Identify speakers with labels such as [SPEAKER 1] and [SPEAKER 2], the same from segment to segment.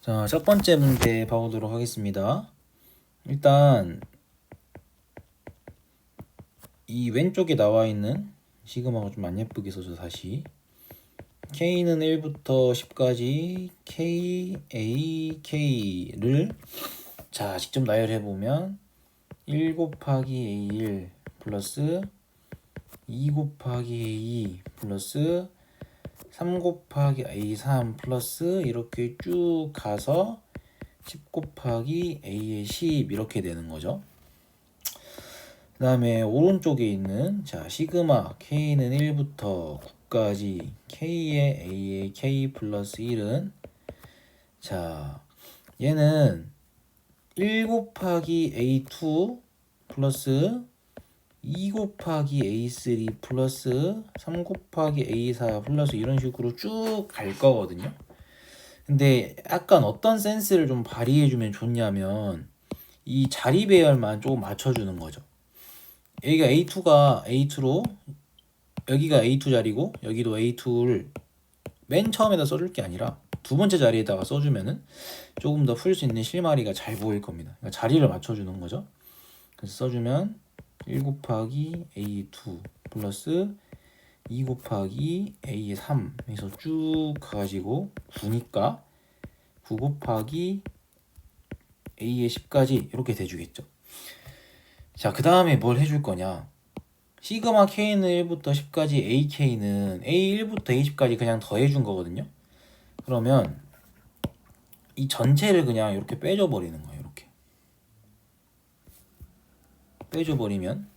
[SPEAKER 1] 자, 첫 번째 문제 봐보도록 하겠습니다. 일단 이 왼쪽에 나와 있는 시그마가 좀 안 예쁘게 써서 다시 K는 1부터 10까지 K, A, K를 자 직접 나열해 보면 1 곱하기 A1 플러스 2 곱하기 A2 플러스 3 곱하기 A3 플러스 이렇게 쭉 가서 10 곱하기 A의 10 이렇게 되는 거죠. 그 다음에 오른쪽에 있는 자 시그마 K는 1부터 9까지 K의 A의 K 플러스 1은 자 얘는 1 곱하기 A2 플러스 2 곱하기 A3 플러스 3 곱하기 A4 플러스 이런 식으로 쭉 갈 거거든요. 근데 약간 어떤 센스를 좀 발휘해주면 좋냐면 이 자리 배열만 조금 맞춰주는 거죠. 여기가 A2가 A2로 여기가 A2 자리고 여기도 A2를 맨 처음에다 써줄 게 아니라 두 번째 자리에다가 써주면은 조금 더 풀 수 있는 실마리가 잘 보일 겁니다. 그러니까 자리를 맞춰주는 거죠. 그래서 써주면 1 곱하기 A2 플러스 2 곱하기 A3 해서 쭉 가가지고 9니까 9 곱하기 A의 10까지 이렇게 돼주겠죠. 자, 그 다음에 뭘 해줄 거냐. 시그마 K는 1부터 10까지 AK는 A1부터 A10까지 그냥 더해준 거거든요. 그러면 이 전체를 그냥 이렇게 빼줘 버리는 거예요. 이렇게 빼줘 버리면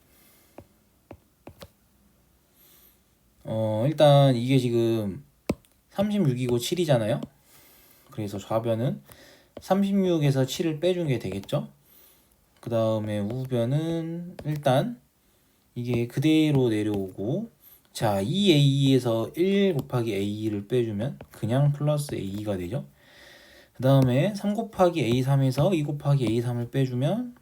[SPEAKER 1] 일단 이게 지금 36이고 7이잖아요. 그래서 좌변은 36에서 7을 빼준 게 되겠죠. 그 다음에 우변은 일단 이게 그대로 내려오고 자 2A2에서 1 곱하기 A2를 빼주면 그냥 플러스 A2가 되죠. 그 다음에 3 곱하기 A3에서 2 곱하기 A3을 빼주면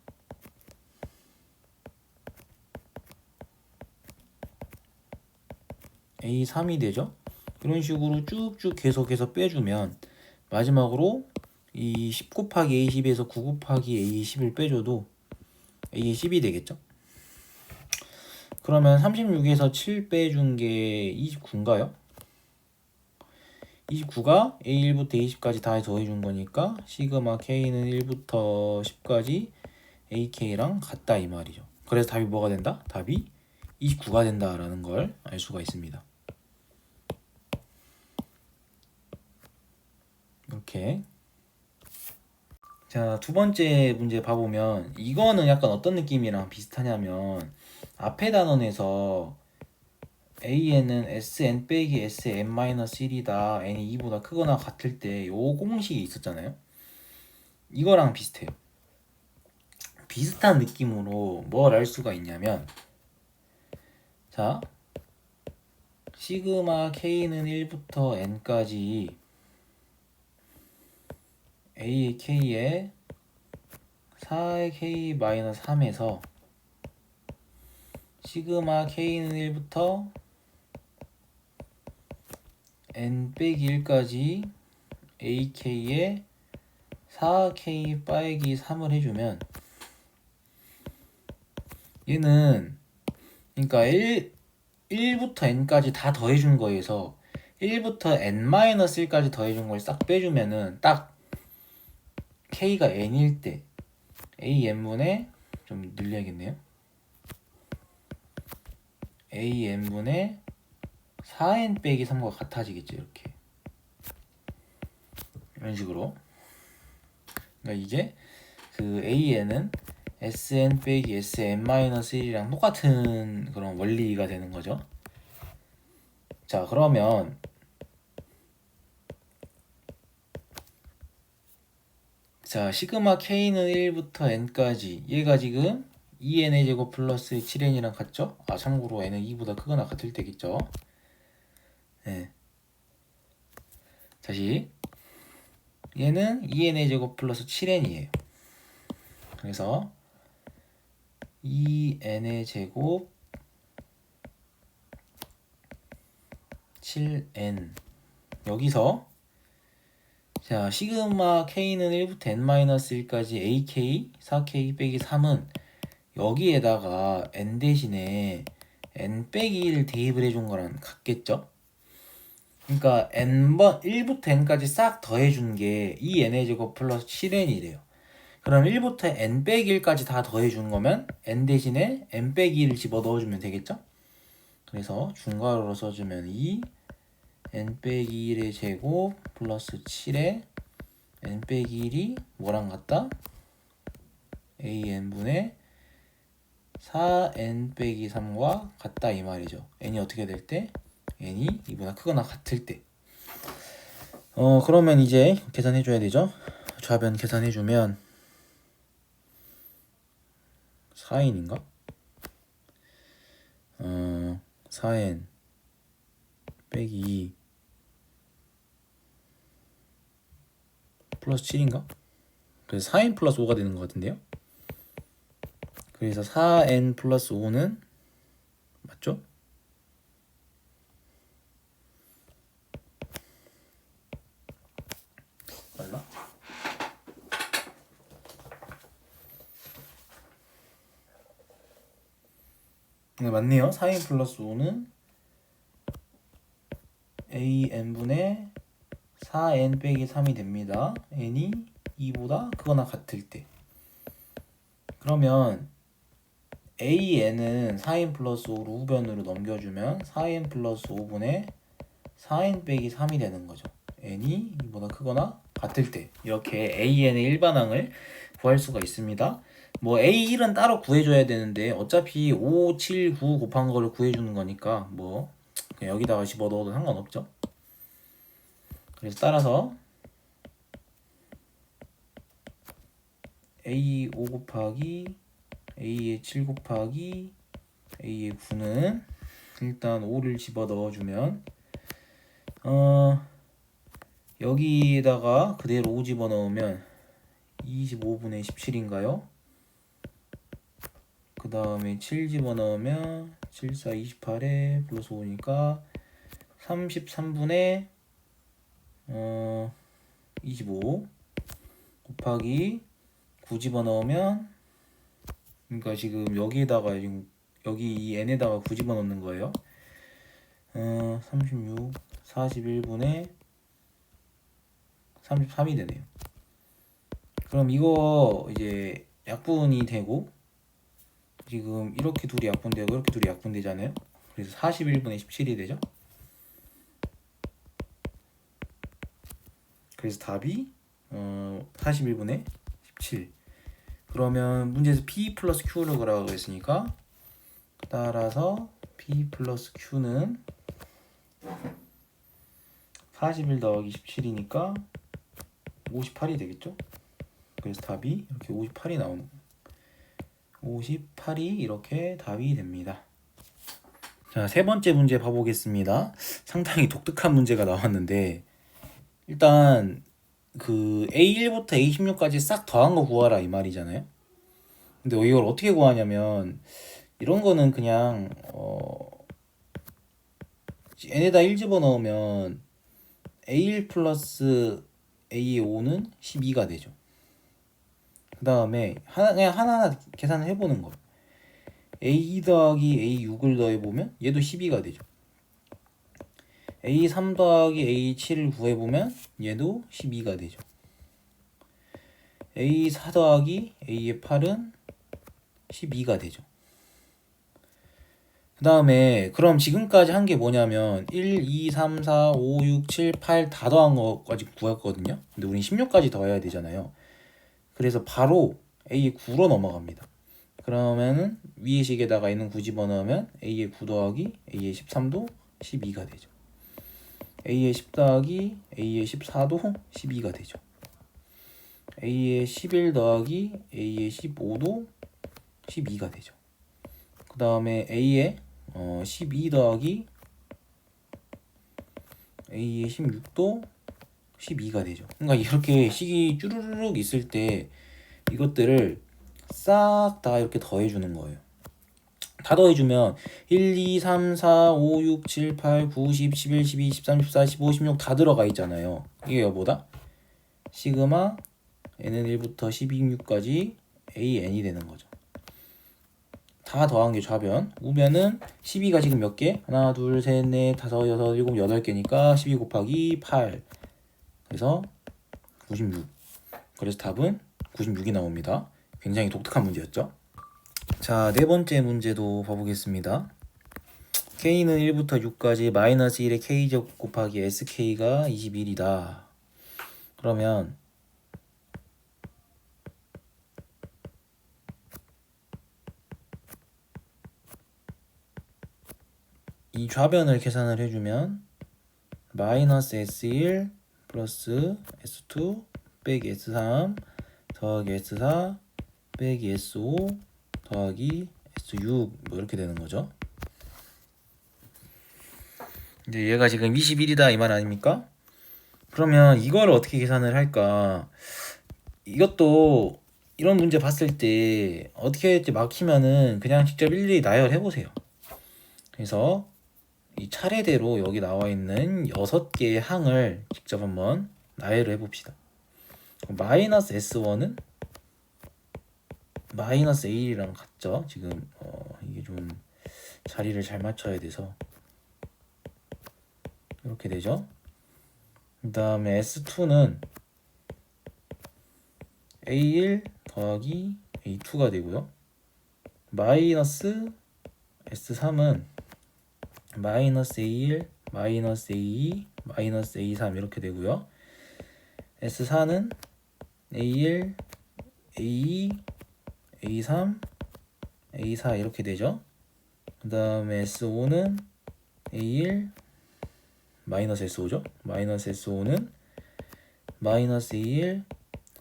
[SPEAKER 1] A3이 되죠. 이런 식으로 쭉쭉 계속해서 빼주면 마지막으로 이 10 곱하기 A10에서 9 곱하기 A10을 빼줘도 A10이 되겠죠. 그러면 36에서 7 빼준 게 29인가요? 29가 A1부터 A10까지 다 더해준 거니까 시그마 K는 1부터 10까지 AK랑 같다 이 말이죠. 그래서 답이 뭐가 된다? 답이 29가 된다라는 걸 알 수가 있습니다. 이렇게 자, 두 번째 문제 봐보면 이거는 약간 어떤 느낌이랑 비슷하냐면 앞에 단원에서 A에는 Sn 빼기 Sn-1이다 n이 2보다 크거나 같을 때 요 공식이 있었잖아요. 이거랑 비슷해요. 비슷한 느낌으로 뭘 알 수가 있냐면 자 시그마 K는 1부터 N까지 A의 K에 4의 K-3에서 시그마 K는 1부터 N 빼기 1까지 AK에 4K 빼기 3을 해주면 얘는 그러니까 1부터 N까지 다 더해준 거에서 1부터 N-1까지 더해준 걸 싹 빼주면은 딱 K가 N일 때 AN분의 좀 늘려야겠네요. AN분의 4N 빼기 3과 같아지겠죠. 이렇게 이런 식으로 그러니까 이게 그 AN은 SN 빼기 SN-1이랑 똑같은 그런 원리가 되는 거죠. 자 그러면 자 시그마 K는 1부터 N까지 얘가 지금 2N의 제곱 플러스 7N이랑 같죠? 아 참고로 N은 2보다 크거나 같을 때겠죠. 네. 다시 얘는 2N의 제곱 플러스 7N이에요. 그래서 2N의 제곱 7N 여기서 자, 시그마 K는 1부터 N-1까지 AK, 4K 빼기 3은 여기에다가 N 대신에 N 빼기 1 대입을 해준 거랑 같겠죠? 그러니까 N번, 1부터 N까지 싹 더해준 게 2N의 제곱 플러스 7N이래요. 그럼 1부터 N 빼기 1까지 다 더해준 거면 N 대신에 N 빼기 1을 집어 넣어주면 되겠죠? 그래서 중괄호로 써주면 2 N 빼기 1의 제곱 플러스 7에 N 빼기 1이 뭐랑 같다? AN분의 4N 빼기 3과 같다 이 말이죠. N이 어떻게 될 때? N이 2보다 크거나 같을 때. 그러면 이제 계산해 줘야 되죠. 좌변 계산해 주면 4N인가? 4N 빼기 2 플러스 7인가? 그래서 4N 플러스 5가 되는 것 같은데요. 그래서 4N 플러스 5는 맞죠? 맞나? 네, 맞네요. 4N 플러스 5는 AN분의 4N 빼기 3이 됩니다. N이 2보다 크거나 같을 때. 그러면 AN은 4N 플러스 5로 우변으로 넘겨주면 4N 플러스 5분의 4N 빼기 3이 되는 거죠. N이 2보다 크거나 같을 때. 이렇게 AN의 일반항을 구할 수가 있습니다. 뭐 A1은 따로 구해줘야 되는데 어차피 5, 7, 9 곱한 거를 구해주는 거니까 뭐 그냥 여기다가 집어넣어도 상관없죠. 그래서 따라서 A5 곱하기 A의 7 곱하기 A의 9는 일단 5를 집어넣어주면 여기다가 그대로 5 집어넣으면 25분의 17인가요? 그 다음에 7 집어넣으면 7, 4, 28에 플러스 5니까 33분의 25 곱하기 9 집어넣으면 그러니까 지금 여기에다가 여기 이 n에다가 9 집어넣는 거예요. 36 41분의 33이 되네요. 그럼 이거 이제 약분이 되고 지금 이렇게 둘이 약분되고 이렇게 둘이 약분되잖아요. 그래서 41분의 17이 되죠. 그래서 답이 41분의 17. 그러면 문제에서 P 플러스 Q를 그라고 했으니까 따라서 P 플러스 Q는 41 더하기 17이니까 58이 되겠죠. 그래서 답이 이렇게 58이 나오는 58이 이렇게 답이 됩니다. 자, 세 번째 문제 봐보겠습니다. 상당히 독특한 문제가 나왔는데 일단 그 A1부터 A16까지 싹 더한 거 구하라 이 말이잖아요. 근데 이걸 어떻게 구하냐면 이런 거는 그냥 n에다 1 집어넣으면 A1 플러스 A5는 12가 되죠. 그 다음에 그냥 하나하나 계산을 해보는 거예요. A2 더하기 A6을 더해보면 얘도 12가 되죠. A3 더하기 A7을 구해보면 얘도 12가 되죠. A4 더하기 A의 8은 12가 되죠. 그 다음에 그럼 지금까지 한 게 뭐냐면 1, 2, 3, 4, 5, 6, 7, 8 다 더한 거까지 구했거든요. 근데 우린 16까지 더해야 되잖아요. 그래서 바로 A의 9로 넘어갑니다. 그러면은 위의 식에다가 A는 9 집어넣으면 A의 9 더하기 A의 13도 12가 되죠. A의 10 더하기 A의 14도 12가 되죠. A의 11 더하기 A의 15도 12가 되죠. 그 다음에 A의 12 더하기 A의 16도 12가 되죠. 그러니까 이렇게 식이 쭈루루룩 있을 때 이것들을 싹 다 이렇게 더해주는 거예요. 다 더해주면 1, 2, 3, 4, 5, 6, 7, 8, 9, 10, 11, 12, 13, 14, 15, 16 다 들어가 있잖아요. 이게 여보다 시그마 nn1부터 12까지 an이 되는 거죠. 다 더한 게 좌변. 우변은 12가 지금 몇 개? 하나, 둘, 셋, 넷, 다섯, 여섯, 일곱, 여덟 개니까 12 곱하기 8. 그래서 96. 그래서 답은 96이 나옵니다. 굉장히 독특한 문제였죠. 자, 네 번째 문제도 봐보겠습니다. k는 1부터 6까지 마이너스 1의 k제곱 곱하기 sk가 21이다. 그러면 이 좌변을 계산을 해주면 마이너스 S1 플러스 S2 빼기 S3 더하기 S4 빼기 S5 더하기 S6 뭐 이렇게 되는 거죠. 이제 얘가 지금 21이다 이 말 아닙니까? 그러면 이걸 어떻게 계산을 할까? 이것도 이런 문제 봤을 때 어떻게 할지 막히면은 그냥 직접 일일이 나열해 보세요. 그래서 이 차례대로 여기 나와 있는 6개의 항을 직접 한번 나열을 해봅시다. 마이너스 S1은 마이너스 A1이랑 같죠? 지금 이게 좀 자리를 잘 맞춰야 돼서 이렇게 되죠? 그 다음에 S2는 A1 더하기 A2가 되고요. 마이너스 S3은 마이너스 A1, 마이너스 A2, 마이너스 A3 이렇게 되고요. S4는 A1, A2, A3, A4 이렇게 되죠. 그 다음에 S5는 A1, 마이너스 S5죠. 마이너스 S5는 마이너스 A1,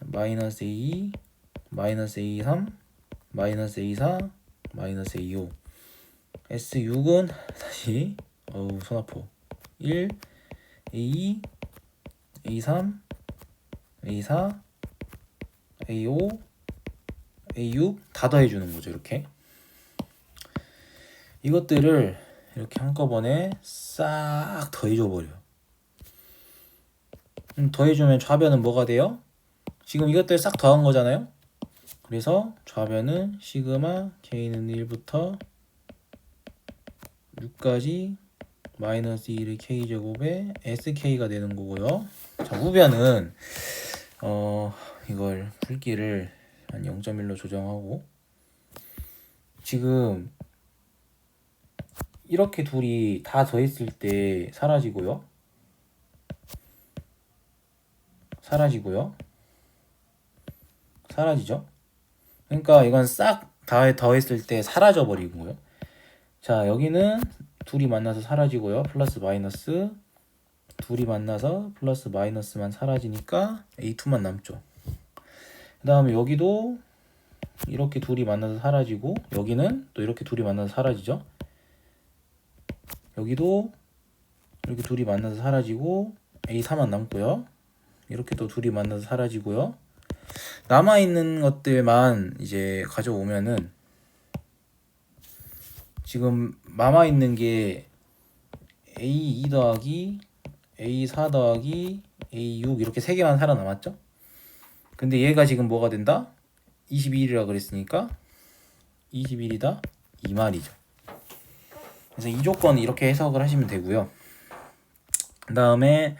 [SPEAKER 1] 마이너스 A2, 마이너스 A3, 마이너스 A4, 마이너스 A5. S6은 다시 손 아파. 1, A2, A3, A4, A5, A6 다 더해주는 거죠. 이렇게 이것들을 이렇게 한꺼번에 싹 더해줘 버려요. 더해주면 좌변은 뭐가 돼요? 지금 이것들 싹 더한 거잖아요. 그래서 좌변은 시그마 k는 1부터 6까지 마이너스 1의 k제곱에 sk가 되는 거고요. 자, 우변은 이걸 굵기를 한 0.1로 조정하고 지금 이렇게 둘이 다 더했을 때 사라지고요. 사라지죠? 그러니까 이건 싹 다 더했을 때 사라져 버리고요. 자, 여기는 둘이 만나서 사라지고요. 플러스 마이너스 둘이 만나서 플러스 마이너스만 사라지니까 A2만 남죠. 그 다음에 여기도 이렇게 둘이 만나서 사라지고 여기는 또 이렇게 둘이 만나서 사라지죠. 여기도 이렇게 둘이 만나서 사라지고 A4만 남고요. 이렇게 또 둘이 만나서 사라지고요. 남아있는 것들만 이제 가져오면은 지금 남아있는 게 A2 더하기 A4 더하기 A6 이렇게 3개만 살아남았죠? 근데 얘가 지금 뭐가 된다? 21이라 그랬으니까 21이다 이 말이죠. 그래서 이 조건 이렇게 해석을 하시면 되고요. 그 다음에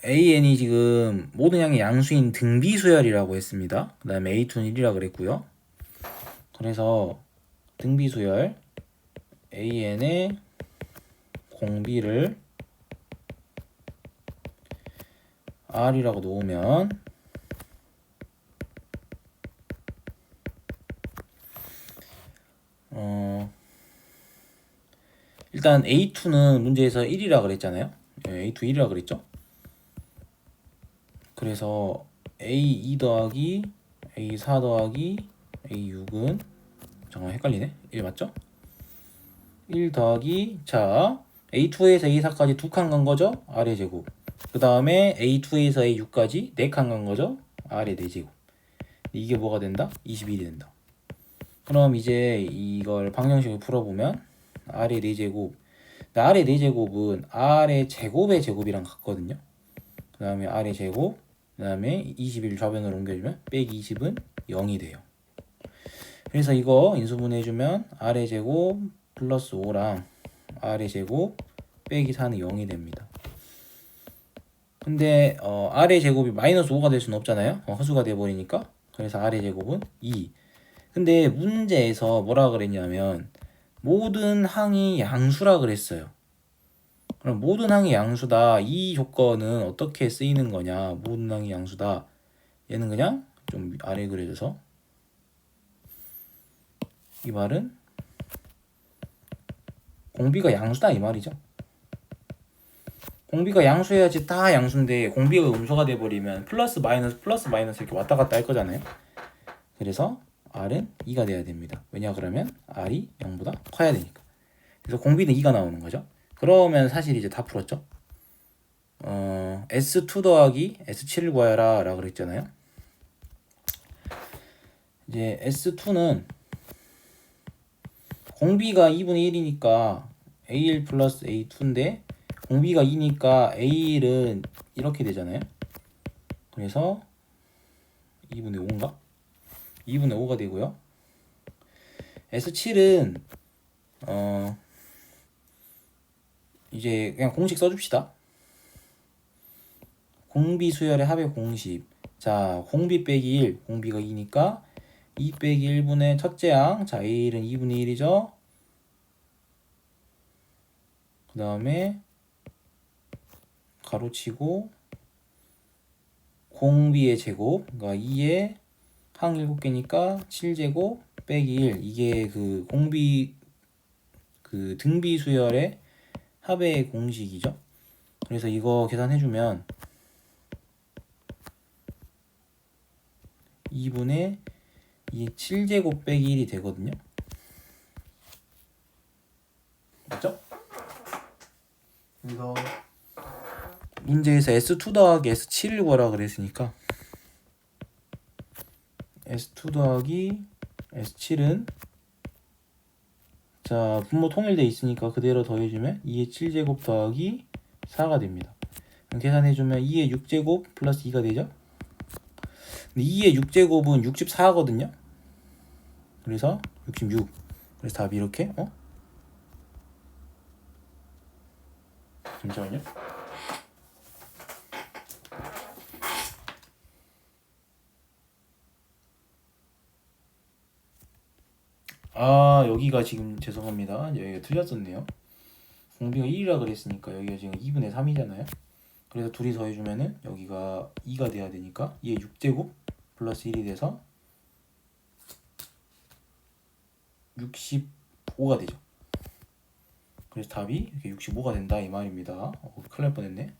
[SPEAKER 1] AN이 지금 모든 양의 양수인 등비수열이라고 했습니다. 그 다음에 A2는 1이라 그랬고요. 그래서 등비수열 AN의 공비를 R이라고 놓으면 일단 A2는 문제에서 1이라 그랬잖아요. A2 1이라 그랬죠. 그래서 A2 더하기 A4 더하기 A6은 잠깐만 헷갈리네. 1 맞죠? 1 더하기 자 A2에서 A4까지 2칸 간 거죠? R의 제곱. 그 다음에 A2에서 A6까지 4칸 간 거죠? R의 4제곱. 이게 뭐가 된다? 21이 된다. 그럼 이제 이걸 방정식을 풀어보면 R의 4제곱 R의 4제곱은 R의 제곱의 제곱이랑 같거든요. 그 다음에 R의 제곱 그 다음에 21 좌변으로 옮겨주면 빼기 20은 0이 돼요. 그래서 이거 인수분해해주면 R의 제곱 플러스 5랑 R의 제곱 빼기 4는 0이 됩니다. 근데 R의 제곱이 마이너스 5가 될 수는 없잖아요. 허수가 돼버리니까. 그래서 R의 제곱은 2. 근데 문제에서 뭐라 그랬냐면 모든 항이 양수라 그랬어요. 그럼 모든 항이 양수다. 이 조건은 어떻게 쓰이는 거냐? 모든 항이 양수다. 얘는 그냥 좀 아래 그려줘서 이 말은 공비가 양수다 이 말이죠. 공비가 양수해야지 다 양수인데 공비가 음수가 돼버리면 플러스 마이너스 이렇게 왔다 갔다 할 거잖아요. 그래서 R은 2가 돼야 됩니다. 왜냐 그러면 R이 0보다 커야 되니까. 그래서 공비는 2가 나오는 거죠. 그러면 사실 이제 다 풀었죠. S2 더하기 S7을 구하라 라고 그랬잖아요. 이제 S2는 공비가 2분의 1이니까 A1 플러스 A2인데 공비가 2니까 A1은 이렇게 되잖아요. 그래서 2분의 5인가? 2분의 5가 되고요. S7은 이제 그냥 공식 써줍시다. 공비 수열의 합의 공식. 자, 공비 빼기 1, 공비가 2니까 2 빼기 1분의 첫째 항. 자, A1은 2분의 1이죠. 그 다음에 가로치고 공비의 제곱, 그러니까 2의 항 7개니까 7제곱 빼기 1. 이게 그 공비 그 등비 수열의 합의 공식이죠. 그래서 이거 계산해주면 2분의 2 7제곱 빼기 1이 되거든요. 맞죠? 그래서 문제에서 S2 더하기 S7을 구하라 그랬으니까 S2 더하기 S7은 자 분모 통일돼 있으니까 그대로 더해주면 2의 7제곱 더하기 4가 됩니다. 계산해주면 2의 6제곱 플러스 2가 되죠. 근데 2의 6제곱은 64거든요. 그래서 66. 그래서 답이 이렇게 잠시만요. 아 여기가 지금 죄송합니다. 여기가 틀렸었네요. 공비가 1이라 그랬으니까 여기가 지금 2분의 3이잖아요. 그래서 둘이 더해주면은 여기가 2가 돼야 되니까 2의 6제곱 플러스 1이 돼서 65가 되죠. 그래서 답이 이렇게 65가 된다 이 말입니다. 큰일 날 뻔했네.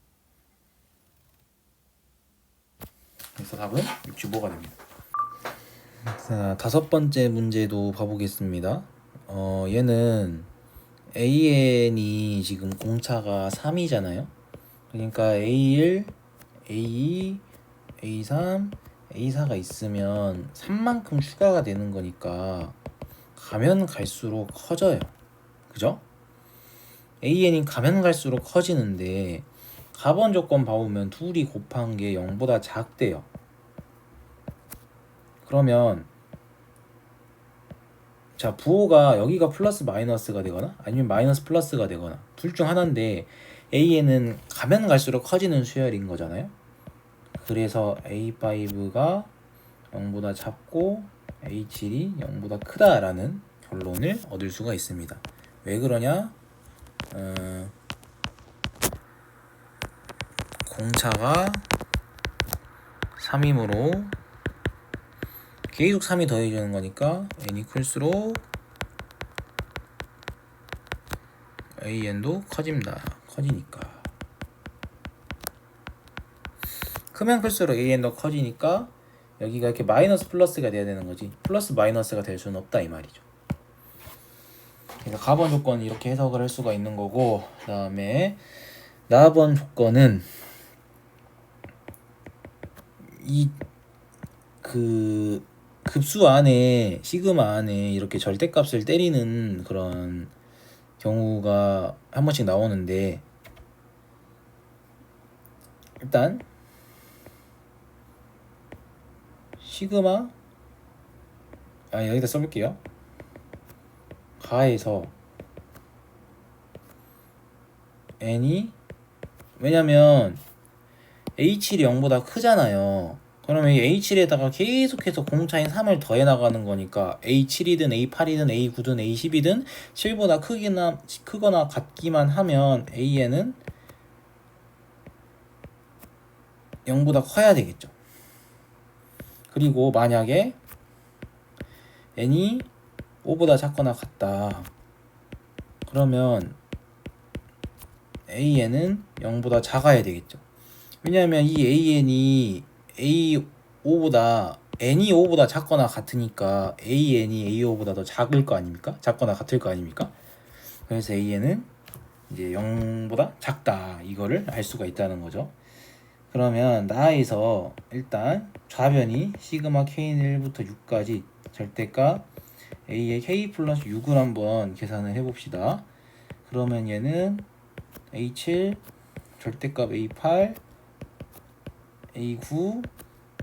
[SPEAKER 1] 그래서 답은 65가 됩니다. 자, 다섯 번째 문제도 봐보겠습니다. 얘는 AN이 지금 공차가 3이잖아요. 그러니까 A1, A2, A3, A4가 있으면 3만큼 추가가 되는 거니까 가면 갈수록 커져요. 그죠? AN이 가면 갈수록 커지는데 가번 조건 봐보면 둘이 곱한 게 0보다 작대요. 그러면 자 부호가 여기가 플러스 마이너스가 되거나 아니면 마이너스 플러스가 되거나 둘 중 하나인데 AN은 가면 갈수록 커지는 수열인 거잖아요. 그래서 A5가 0보다 작고 A7이 0보다 크다라는 결론을 얻을 수가 있습니다. 왜 그러냐? 공차가 3이므로 계속 3이 더해지는 거니까 n이 클수록 an도 커지니까 크면 클수록 an도 커지니까 여기가 이렇게 마이너스 플러스가 돼야 되는 거지 플러스 마이너스가 될 수는 없다 이 말이죠. 그래서 가번 조건은 이렇게 해석을 할 수가 있는 거고, 그 다음에 나번 조건은 이 그 급수 안에 시그마 안에 이렇게 절대값을 때리는 그런 경우가 한 번씩 나오는데 일단 시그마 여기다 써볼게요. 가에서 n이, 왜냐면 h7이 0보다 크잖아요. 그러면 이 a7에다가 계속해서 공차인 3을 더해 나가는 거니까 a7이든 a8이든 a9든 a10이든 7보다 크거나 같기만 하면 an은 0보다 커야 되겠죠. 그리고 만약에 n이 5보다 작거나 같다. 그러면 an은 0보다 작아야 되겠죠. 왜냐하면 이 an이 a5보다 n이 5보다 작거나 같으니까 an이 a5보다 더 작을 거 아닙니까? 작거나 같을 거 아닙니까? 그래서 an은 이제 0보다 작다, 이거를 알 수가 있다는 거죠. 그러면 나에서 일단 좌변이 시그마 k는 1부터 6까지 절대값 a의 k 플러스 6을 한번 계산을 해봅시다. 그러면 얘는 a7 절대값 a8 a9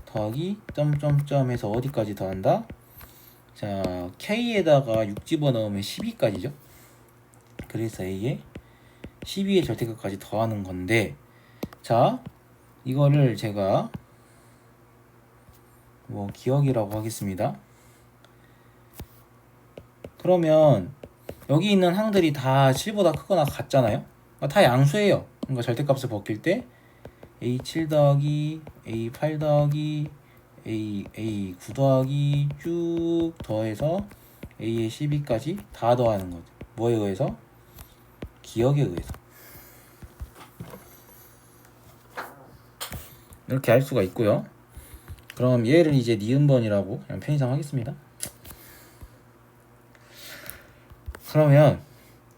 [SPEAKER 1] 더하기 점점점 해서 어디까지 더한다? 자, k에다가 6 집어넣으면 12까지죠. 그래서 a에 12의 절대값까지 더하는 건데, 자, 이거를 제가 뭐 기억이라고 하겠습니다. 그러면 여기 있는 항들이 다 7보다 크거나 같잖아요. 다 양수예요. 그러니까 절대값을 벗길 때 a7 더하기 a8 더하기 a9 더하기 쭉 더해서 a의 12까지 다 더하는 거죠. 뭐에 의해서? 기억에 의해서. 이렇게 할 수가 있고요. 그럼 얘를 이제 니은번이라고 그냥 편의상 하겠습니다. 그러면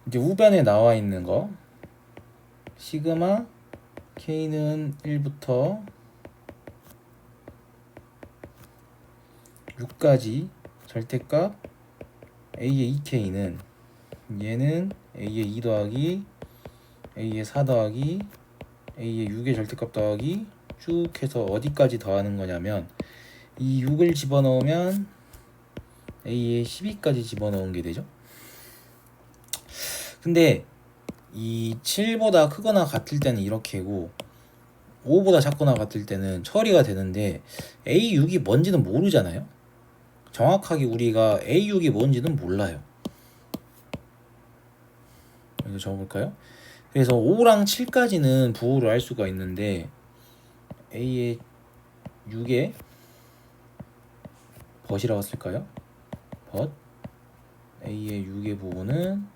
[SPEAKER 1] 이제 우변에 나와 있는 거 시그마 k는 1부터 6까지 절대값 a의 2k는 얘는 a의 2 더하기 a의 4 더하기 a의 6의 절대값 더하기 쭉 해서 어디까지 더하는 거냐면 이 6을 집어넣으면 a의 12까지 집어넣은 게 되죠. 근데 이 7보다 크거나 같을 때는 이렇게고 5보다 작거나 같을 때는 처리가 되는데 A6이 뭔지는 모르잖아요. 정확하게 우리가 A6이 뭔지는 몰라요. 여기 적어볼까요? 그래서 5랑 7까지는 부호를 알 수가 있는데 A의 6에 벗이라고 쓸까요? 벗 A의 6의 부호는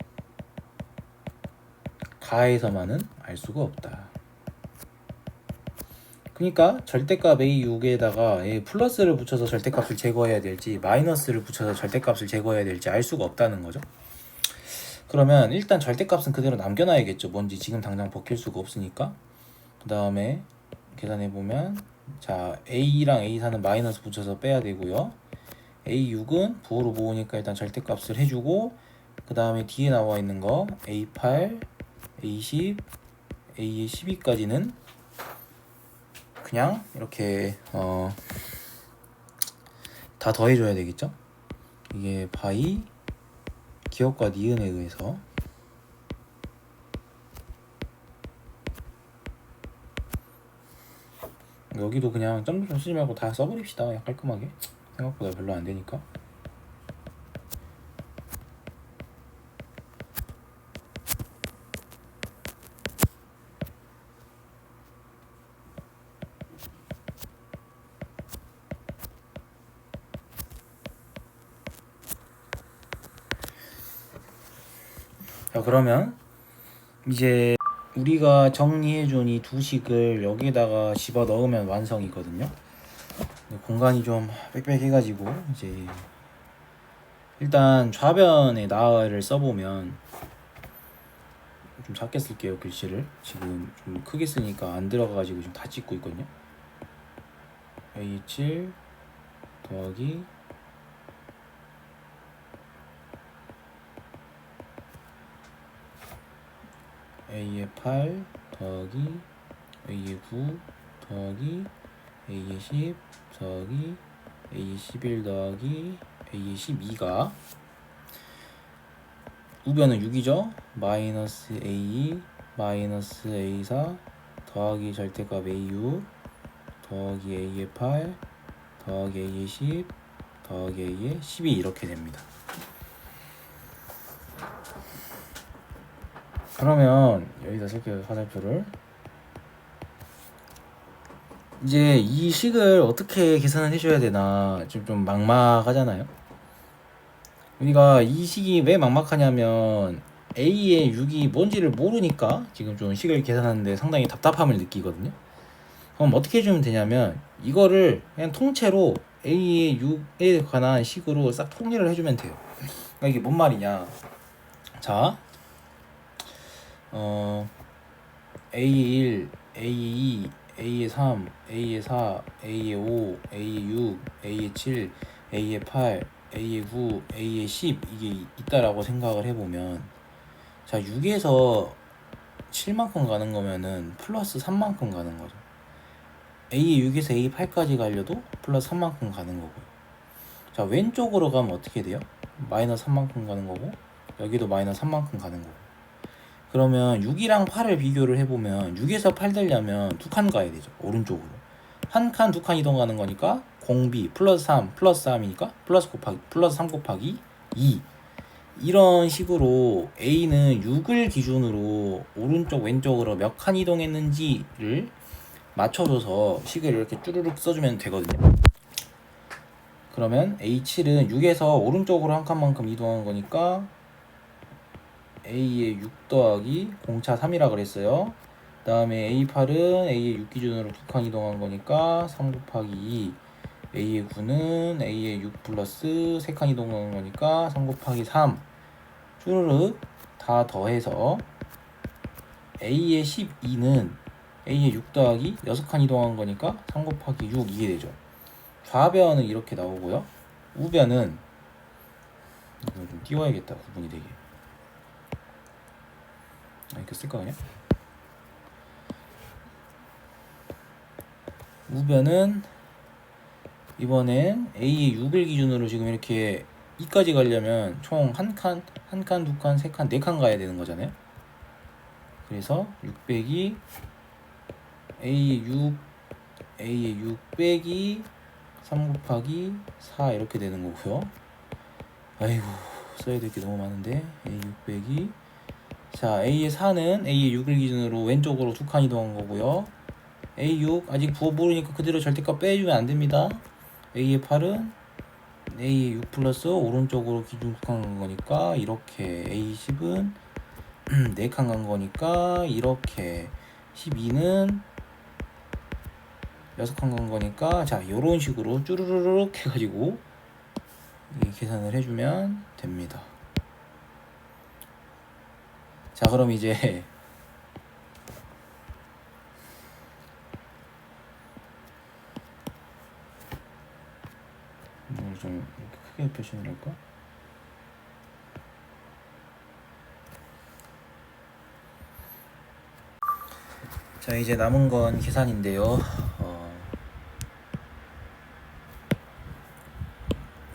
[SPEAKER 1] 가에서만은 알 수가 없다. 그러니까 절대값 A6에다가 플러스를 붙여서 절대값을 제거해야 될지 마이너스를 붙여서 절대값을 제거해야 될지 알 수가 없다는 거죠. 그러면 일단 절대값은 그대로 남겨놔야겠죠. 뭔지 지금 당장 벗길 수가 없으니까. 그 다음에 계산해보면 자, A랑 A4는 마이너스 붙여서 빼야 되고요. A6은 부호로 모으니까 일단 절대값을 해주고, 그 다음에 뒤에 나와 있는 거 A8, A10, A의 12까지는 그냥 이렇게 다 더해줘야 되겠죠. 이게 바이 기억과 니은에 의해서 여기도 그냥 점점 쓰지 말고 다 써버립시다. 깔끔하게. 생각보다 별로 안 되니까. 자, 그러면 이제 우리가 정리해준 이 두 식을 여기에다가 집어 넣으면 완성이거든요. 공간이 좀 빽빽해가지고 이제 일단 좌변에 나를 써보면 좀 작게 쓸게요. 글씨를 지금 좀 크게 쓰니까 안 들어가가지고 좀 다 찍고 있거든요. A7 더하기 A의 8 더하기 A의 9 더하기 A의 10 더하기 A11 더하기 A12가 우변은 6이죠. 마이너스 A2 마이너스 A4 더하기 절대값 A6 더하기 A의 8 더하기 A의 10 더하기 A의 12 이렇게 됩니다. 그러면 여기다 쓸게요. 화살표를. 이제 이 식을 어떻게 계산을 해줘야 되나 좀 막막하잖아요. 우리가 이 식이 왜 막막하냐면 A의 6이 뭔지를 모르니까 지금 좀 식을 계산하는데 상당히 답답함을 느끼거든요. 그럼 어떻게 해주면 되냐면 이거를 그냥 통째로 A의 6에 관한 식으로 싹 통일을 해주면 돼요. 그러니까 이게 뭔 말이냐. 자, A의 1, A의 2, A의 3, A의 4, A의 5, A의 6, A의 7, A의 8, A의 9, A의 10 이게 있다라고 생각을 해보면 자 6에서 7만큼 가는 거면은 플러스 3만큼 가는 거죠. A의 6에서 A 8까지 가려도 플러스 3만큼 가는 거고요. 자 왼쪽으로 가면 어떻게 돼요? 마이너스 3만큼 가는 거고 여기도 마이너스 3만큼 가는 거고. 그러면 6이랑 8을 비교를 해보면 6에서 8 되려면 두 칸 가야 되죠. 오른쪽으로 한 칸, 두 칸 이동하는 거니까 공비 플러스 3 플러스 3이니까 플러스 3 곱하기 2 이런 식으로 A는 6을 기준으로 오른쪽 왼쪽으로 몇 칸 이동했는지를 맞춰줘서 식을 이렇게 쭈르륵 써주면 되거든요. 그러면 A7은 6에서 오른쪽으로 한 칸만큼 이동한 거니까 A의 6 더하기 공차 3이라 그랬어요. 그 다음에 A8은 A의 6 기준으로 두 칸 이동한 거니까 3 곱하기 2. A의 9는 A의 6 플러스 3칸 이동한 거니까 3 곱하기 3. 쭈르륵 다 더해서 A의 12는 A의 6 더하기 6칸 이동한 거니까 3 곱하기 6 이게 되죠. 좌변은 이렇게 나오고요. 우변은 이걸 좀 띄워야겠다. 구분이 되게. 이렇게 쓸까 그냥? 우변은 이번엔 A의 6을 기준으로 지금 이렇게 2까지 가려면 총 한 칸, 두 칸, 세 칸, 네 칸 가야 되는 거잖아요. 그래서 6 빼기 A의 6 빼기 3 곱하기 4 이렇게 되는 거고요. 아이고 써야 될 게 너무 많은데 A 6 빼기 자 A의 4는 A의 6을 기준으로 왼쪽으로 두 칸 이동한 거고요. A6 아직 부호 모르니까 그대로 절대값 빼주면 안 됩니다. A의 8은 A의 6 플러스 오른쪽으로 기준 간 거니까 이렇게 A10은 4칸 간 거니까 이렇게 12는 6칸 간 거니까 자 요런 식으로 쭈르르륵 해가지고 계산을 해주면 됩니다. 자 그럼 이제 이걸 좀 크게 표시를 할까? 자 이제 남은 건 계산인데요.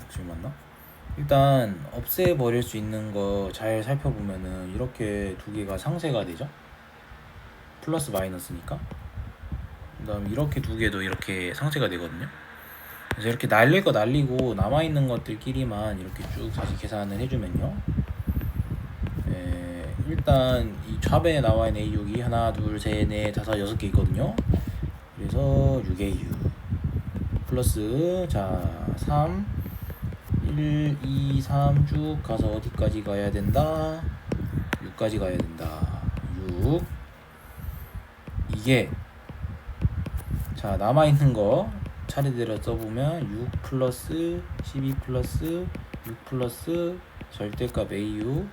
[SPEAKER 1] 지금 맞나? 일단 없애버릴 수 있는 거 잘 살펴보면은 이렇게 두 개가 상쇄가 되죠. 플러스 마이너스니까. 그 다음 이렇게 두 개도 이렇게 상쇄가 되거든요. 그래서 이렇게 날릴 거 날리고 남아있는 것들끼리만 이렇게 쭉 다시 계산을 해주면요. 일단 이 좌변에 나와있는 A6이 하나, 둘, 셋, 넷, 다섯, 6개 있거든요. 그래서 6A6 플러스 자 3 1, 2, 3 쭉 가서 어디까지 가야 된다? 6까지 가야 된다. 6 이게 자 남아있는 거 차례대로 써보면 6 플러스 12 플러스 6 플러스 절대값 A6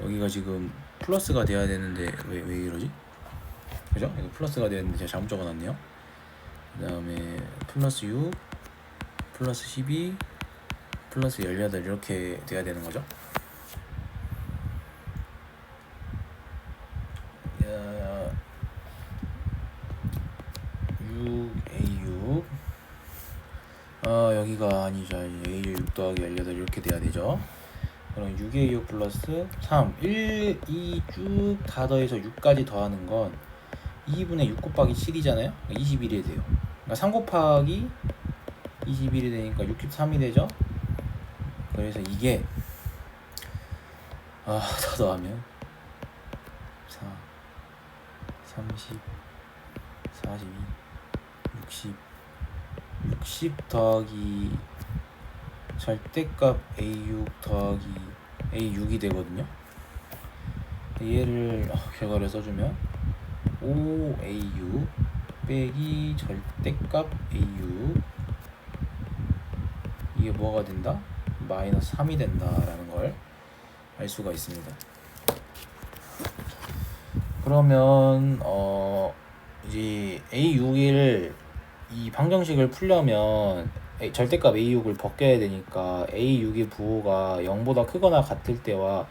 [SPEAKER 1] 여기가 지금 플러스가 돼야 되는데 왜 이러지? 그죠? 이거 플러스가 돼야 되는데 제가 잘못 적어놨네요. 그 다음에 플러스 6 플러스 12 플러스 18 이렇게 돼야 되는 거죠. A가 아니죠. A의 6 더하기 18 이렇게 돼야 되죠. 그럼 6의 6 플러스 3 1, 2 쭉 다 더해서 6까지 더하는 건 2분의 6 곱하기 7이잖아요. 21이 돼요. 그러니까 3 곱하기 21이 되니까 63이 되죠. 그래서 이게 다 더하면 4 30 42 60 더하기 절대값 A6 더하기 A6이 되거든요. 얘를 결과를 써주면 5A6 빼기 절대값 A6 이게 뭐가 된다? 마이너스 3이 된다라는 걸 알 수가 있습니다. 그러면 이제 A6을 이 방정식을 풀려면 절대값 A6을 벗겨야 되니까 A6의 부호가 0보다 크거나 같을 때와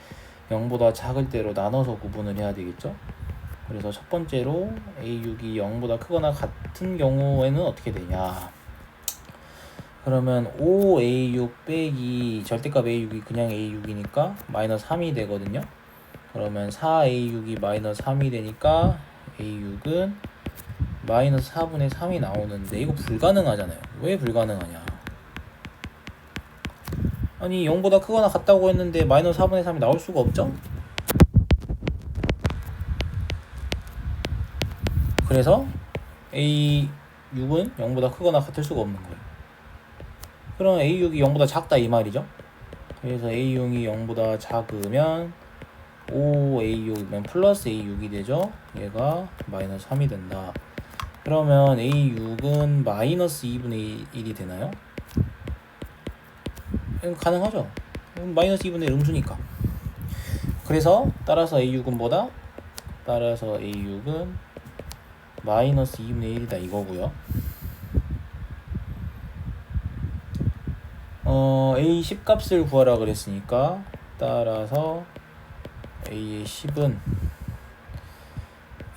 [SPEAKER 1] 0보다 작을 때로 나눠서 구분을 해야 되겠죠. 그래서 첫 번째로 A6이 0보다 크거나 같은 경우에는 어떻게 되냐, 그러면 5A6 빼기 절대값 A6이 그냥 A6이니까 마이너스 3이 되거든요. 그러면 4A6이 마이너스 3이 되니까 A6은 마이너스 4분의 3이 나오는데 이거 불가능하잖아요. 왜 불가능하냐, 아니 0보다 크거나 같다고 했는데 마이너스 4분의 3이 나올 수가 없죠. 그래서 A6은 0보다 크거나 같을 수가 없는 거예요. 그럼 A6이 0보다 작다 이 말이죠. 그래서 A6이 0보다 작으면 5A6이면 플러스 A6이 되죠. 얘가 마이너스 3이 된다. 그러면 A6은 마이너스 2분의 1이 되나요? 가능하죠. 마이너스 2분의 1 음수니까. 그래서 따라서 A6은 뭐다? 따라서 A6은 마이너스 2분의 1이다 이거고요. A 10값을 구하라 그랬으니까 따라서 A의 10은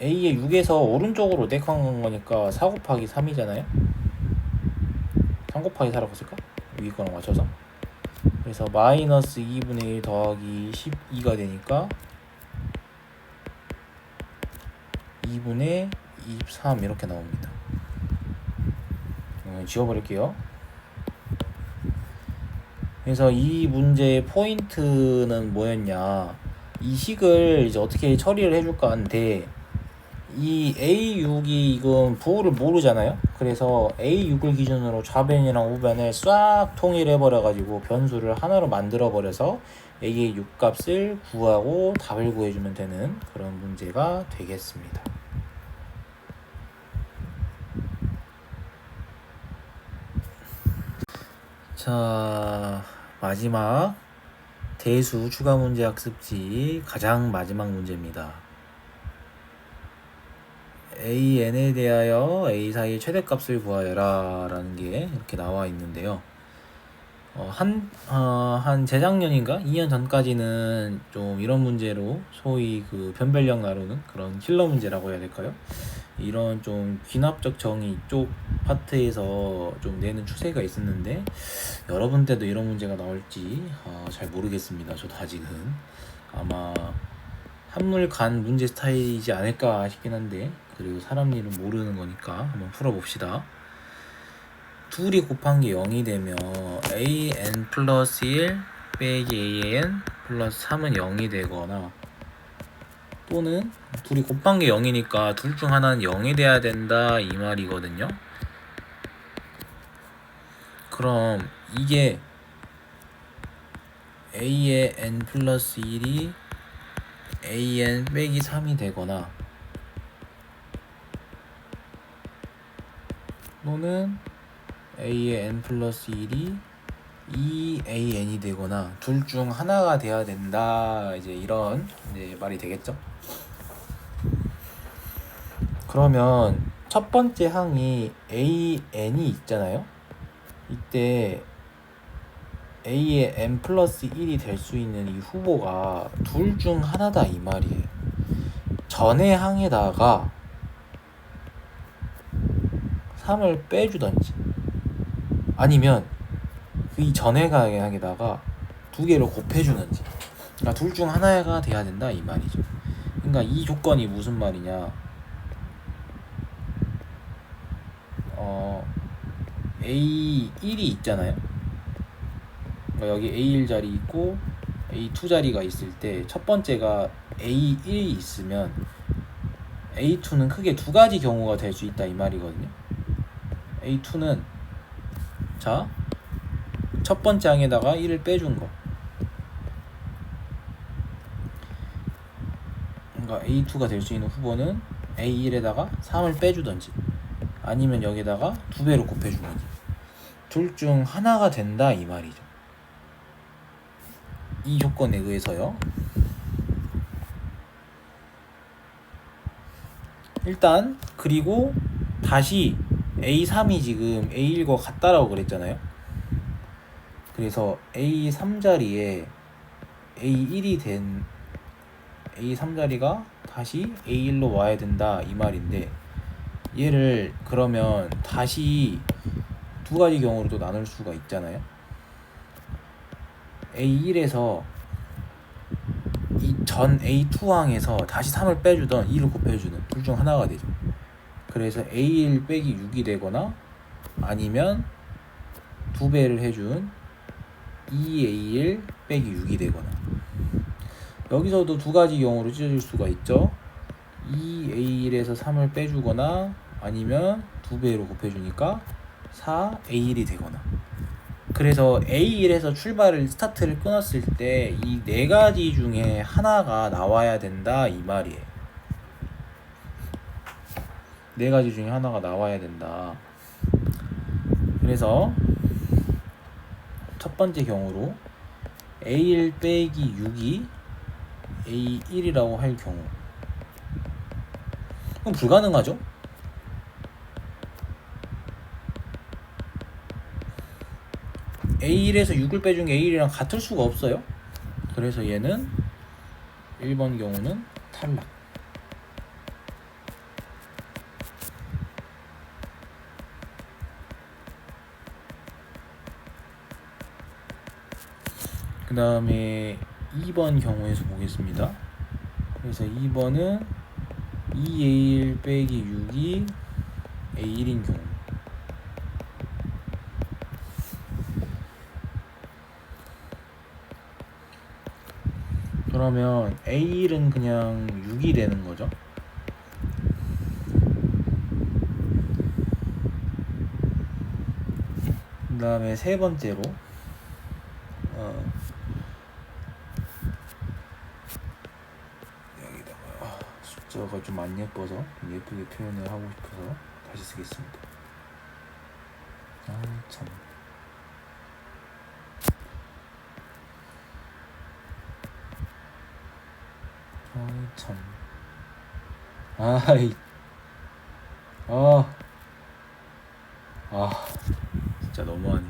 [SPEAKER 1] A의 6에서 오른쪽으로 땡한 거니까 4 곱하기 3이잖아요. 3 곱하기 4라고 쓸까? 위 거랑 맞춰서. 그래서 마이너스 2분의 1 더하기 12가 되니까 2분의 23 이렇게 나옵니다. 지워버릴게요. 그래서 이 문제의 포인트는 뭐였냐, 이 식을 이제 어떻게 처리를 해줄까 하는데, 이 A6이 이건 부호를 모르잖아요. 그래서 A6을 기준으로 좌변이랑 우변을 싹 통일해 버려 가지고 변수를 하나로 만들어 버려서 A의 6값을 구하고 답을 구해주면 되는 그런 문제가 되겠습니다. 자, 마지막 대수 추가 문제 학습지 가장 마지막 문제입니다. AN에 대하여 A 사이의 최대값을 구하여라 라는 게 이렇게 나와 있는데요. 한 재작년인가 2년 전까지는 좀 이런 문제로 소위 그 변별력 나누는 그런 킬러 문제라고 해야 될까요? 이런 좀 귀납적 정의 쪽 파트에서 좀 내는 추세가 있었는데, 여러분 때도 이런 문제가 나올지 잘 모르겠습니다. 저도 아직은 아마 한물 간 문제 스타일이지 않을까 싶긴 한데, 그리고 사람 일은 모르는 거니까 한번 풀어봅시다. 둘이 곱한 게 0이 되면 an 플러스 1 빼기 an 플러스 3은 0이 되거나, 또는 둘이 곱한 게 0이니까 둘 중 하나는 0이 돼야 된다 이 말이거든요. 그럼 이게 a의 n 플러스 1이 an 빼기 3이 되거나, 또는 a의 n 플러스 1이 2an이 되거나 둘 중 하나가 돼야 된다, 이제 이런 말이 되겠죠. 그러면 첫 번째 항이 an이 있잖아요. 이때 a의 n 플러스 1이 될 수 있는 이 후보가 둘 중 하나다 이 말이에요. 전의 항에다가 3을 빼주던지, 아니면 이 전액에다가 두 개를 곱해주는지, 그러니까 둘 중 하나가 돼야 된다 이 말이죠. 그러니까 이 조건이 무슨 말이냐, A1이 있잖아요. 그러니까 여기 A1 자리 있고 A2 자리가 있을 때 첫 번째가 A1이 있으면 A2는 크게 두 가지 경우가 될 수 있다 이 말이거든요. A2는 자, 첫 번째 항에다가 1을 빼준 거, 그러니까 A2가 될 수 있는 후보는 A1에다가 3을 빼주던지 아니면 여기다가 두 배로 곱해주던지 둘 중 하나가 된다 이 말이죠. 이 조건에 의해서요. 일단 그리고 다시 A3이 지금 A1과 같다라고 그랬잖아요. 그래서 A3 자리에 A1이 된 A3 자리가 다시 A1로 와야 된다 이 말인데, 얘를 그러면 다시 두 가지 경우로 또 나눌 수가 있잖아요. A1에서 이 전 A2항에서 다시 3을 빼주던 2를 곱해주는 둘 중 하나가 되죠. 그래서 A1 빼기 6이 되거나 아니면 두 배를 해준 2A1 빼기 6이 되거나, 여기서도 두 가지 경우로 찢어질 수가 있죠. 2A1에서 3을 빼주거나 아니면 두 배로 곱해주니까 4A1이 되거나. 그래서 A1에서 스타트를 끊었을 때 이 네 가지 중에 하나가 나와야 된다 이 말이에요. 네 가지 중에 하나가 나와야 된다. 그래서 첫 번째 경우로 A1 빼기 6이 A1이라고 할 경우, 그럼 불가능하죠? A1에서 6을 빼준 게 A1이랑 같을 수가 없어요. 그래서 얘는 1번 경우는 탈락. 그 다음에 2번 경우에서 보겠습니다. 그래서 2번은 2A1 빼기 6이 A1인 경우, 그러면 A1은 그냥 6이 되는 거죠. 그 다음에 세 번째로 여기다가 숫자가 좀 안 예뻐서 예쁘게 표현을 하고 싶어서 다시 쓰겠습니다. 참. 참. 아이. 진짜 너무하네.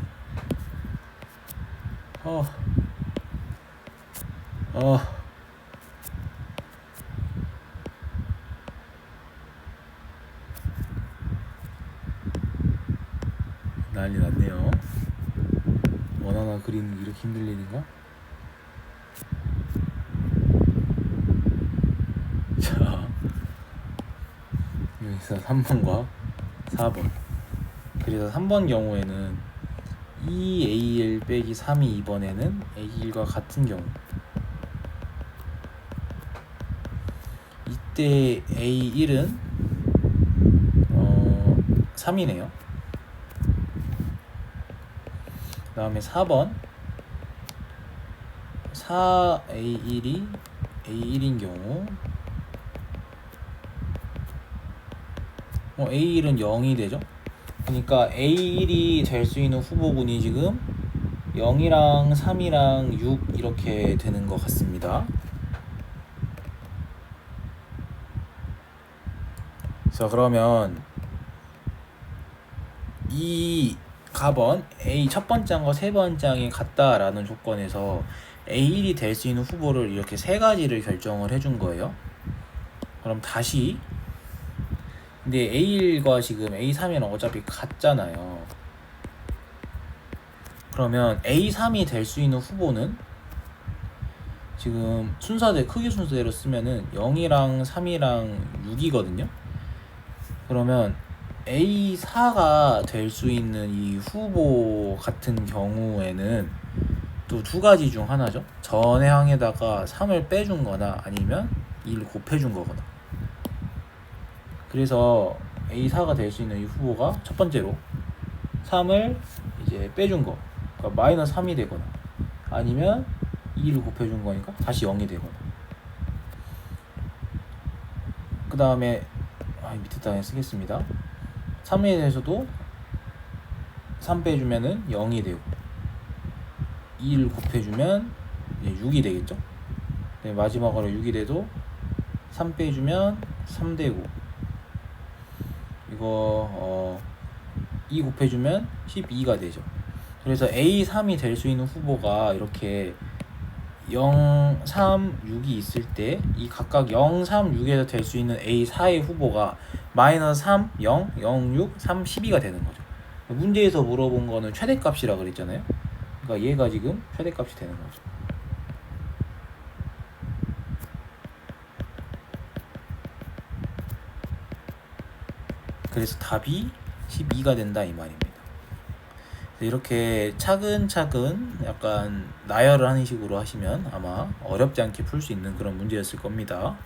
[SPEAKER 1] 난리 났네요. 원하나 그리는 게 이렇게 힘들 일인가? 자, 여기서 3번과 4번. 그래서 3번 경우에는 2A1 빼기 3이 이번에는 A1과 같은 경우, 이때 A1은 3이네요. 그 다음에 4번 4A1이 A1인 경우 A1은 0이 되죠. 그러니까 A1이 될 수 있는 후보군이 지금 0이랑 3이랑 6 이렇게 되는 것 같습니다. 자, 그러면 이 가번 A 첫 번째 항과 세 번째 항이 같다라는 조건에서 A1이 될 수 있는 후보를 이렇게 세 가지를 결정을 해준 거예요. 그럼 다시, 근데 A1과 지금 A3이랑 어차피 같잖아요. 그러면 A3이 될 수 있는 후보는 지금 크기 순서대로 쓰면은 0이랑 3이랑 6이거든요. 그러면 A4가 될 수 있는 이 후보 같은 경우에는 또 두 가지 중 하나죠. 전해항에다가 3을 빼준 거나 아니면 2를 곱해준 거거나. 그래서 A4가 될 수 있는 이 후보가 첫 번째로 3을 이제 빼준 거, 그러니까 마이너스 3이 되거나 아니면 2를 곱해준 거니까 다시 0이 되거나. 그 다음에 밑에 단에 쓰겠습니다. 3에 대해서도 3 빼주면은 0이 되고 2를 곱해주면 이제 6이 되겠죠. 네, 마지막으로 6이 돼도 3 빼주면 3 되고, 이거 2 곱해주면 12가 되죠. 그래서 A3이 될 수 있는 후보가 이렇게 0, 3, 6이 있을 때 이 각각 0, 3, 6에서 될 수 있는 A4의 후보가 마이너스 3, 0, 0, 6, 3, 12가 되는 거죠. 문제에서 물어본 거는 최대값이라 그랬잖아요. 그러니까 얘가 지금 최대값이 되는 거죠. 그래서 답이 12가 된다 이 말입니다. 이렇게 차근차근 약간 나열을 하는 식으로 하시면 아마 어렵지 않게 풀 수 있는 그런 문제였을 겁니다.